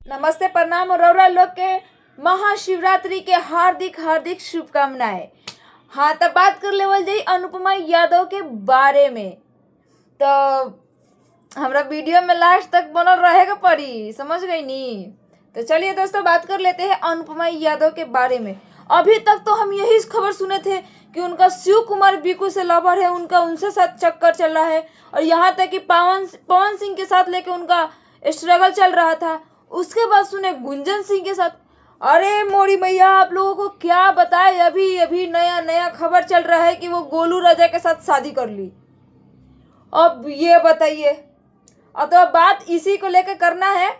नमस्ते प्रणाम और रौरा लोग के महाशिवरात्रि के हार्दिक हार्दिक शुभकामनाएं। हाँ, तब बात कर लेवल जाई अनुपमा यादव के बारे में। तो हमरा वीडियो में लास्ट तक बनल रहेगा पड़ी, समझ गई नी। तो चलिए दोस्तों, बात कर लेते हैं अनुपमा यादव के बारे में। अभी तक तो हम यही खबर सुने थे कि उनका शिव कुमार बीकू से लवर है, उनका उनसे साथ चक्कर चल रहा है, और यहाँ तक कि पवन सिंह के साथ लेके उनका स्ट्रगल चल रहा था। उसके बाद सुने गुंजन सिंह के साथ। अरे मोरी मैया, आप लोगों को क्या बताए, अभी अभी नया नया खबर चल रहा है कि वो गोलू राजा के साथ शादी कर ली। अब ये बताइए, अब तो बात इसी को लेकर करना है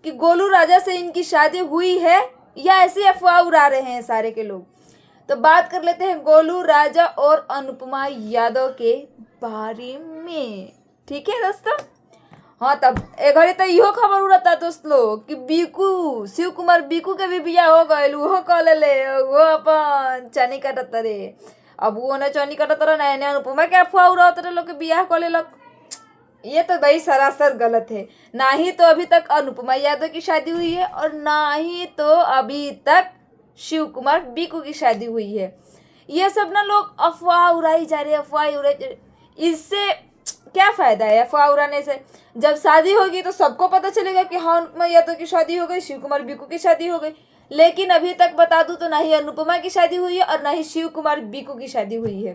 कि गोलू राजा से इनकी शादी हुई है या ऐसी अफवाह उड़ा रहे हैं सारे के लोग। तो बात कर लेते हैं गोलू राजा और अनुपमा यादव के बारे में। ठीक है दोस्तों। हाँ, तब एक घड़ी तो इहो खबर उड़ता दोस्त लोग कि बीकू शिव कुमार बीकू के भी बियाह हो गए, वो कह ले वो अपन चनी कटत रे। अब वो ने चनी कटत रहे, नया नया अनुपमा के अफवाह उड़ात रहे लोग के बियाह कर लेलक। ये तो भाई सरासर गलत है। ना ही तो अभी तक अनुपमा यादव की शादी हुई है और ना ही तो अभी तक शिव कुमार बीकू की शादी हुई है। ये सब ना लोग अफवाह उड़ाई जा रही है, अफवाह उड़ाई। इससे क्या फायदा है अफवाह उड़ाने से? जब शादी होगी तो सबको पता चलेगा कि हाँ, अनुपमा यादव की शादी हो गई, शिव कुमार बीकू की शादी हो गई। लेकिन अभी तक बता दूं तो ना ही अनुपमा की शादी हुई है और ना ही शिव कुमार बीकू की शादी हुई है।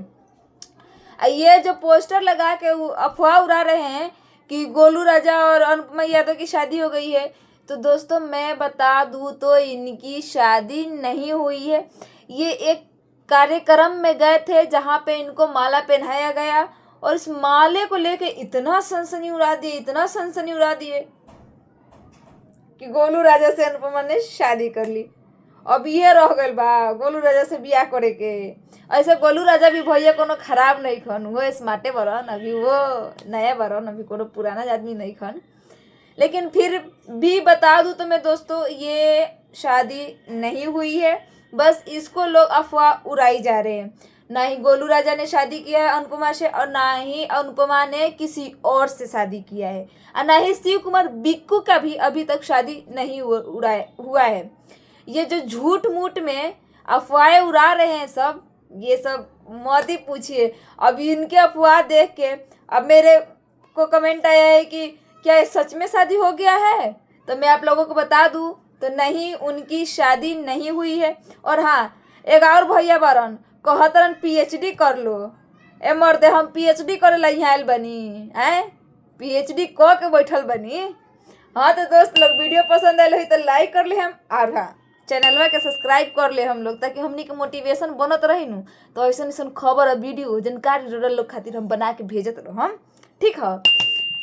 ये जो पोस्टर लगा के अफवाह उड़ा रहे हैं कि गोलू राजा और अनुपमा यादव की शादी हो गई है, तो दोस्तों मैं बता दूं तो इनकी शादी नहीं हुई है। ये एक कार्यक्रम में गए थे जहाँ पे इनको माला पहनाया गया, और इस माले को लेके इतना सनसनी उड़ा दिए, इतना सनसनी उड़ा दिए कि गोलू राजा से अनुपमा ने शादी कर ली। अब ये रह गल बा गोलू राजा से बियाह करे के। ऐसे गोलू राजा भी भैया कोनो खराब नहीं खन, वो स्मार्टे बरन, अभी वो नया बरन, अभी कोनो पुराना आदमी नहीं खन। लेकिन फिर भी बता दूं तो मैं दोस्तों, ये शादी नहीं हुई है, बस इसको लोग अफवाह उड़ाई जा रहे हैं। ना ही गोलू राजा ने शादी किया है अनुपमा से, और ना ही अनुपमा ने किसी और से शादी किया है, और ना ही शिव कुमार बीकू का भी अभी तक शादी नहीं हुआ है। ये जो झूठ मूठ में अफवाहें उड़ा रहे हैं सब, ये सब मत ही पूछिए। अब इनके अफवाह देख के अब मेरे को कमेंट आया है कि क्या ये सच में शादी हो गया है? तो मैं आप लोगों को बता दूं तो नहीं, उनकी शादी नहीं हुई है। और हाँ, एक और भैया बारन कहतरन पीएचडी कर लो। ए मर्दे, हम पीएचडी करे ला यहाँ आयल बनी है, पीएचडी क के बैठल बनी। हाँ तो दोस्त लोग, वीडियो पसंद आयल हो तो लाइक कर ले हम, और हाँ चैनलवा के सब्सक्राइब कर ले हम लोग, ताकि हमनी के मोटिवेशन बनत रही नु। तो ऐसा ऐसा खबर और वीडियो जानकारी जोड़ल लोग खातिर हम बना के भेजत रहो हम। ठीक है,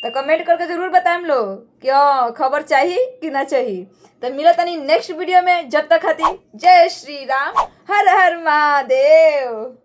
तो कमेंट करके जरूर बताएं लोग क्यों खबर चाहिए कि ना चाहिए। तो मिला तनी नेक्स्ट वीडियो में, जब तक खातिर जय श्री राम, हर हर महादेव।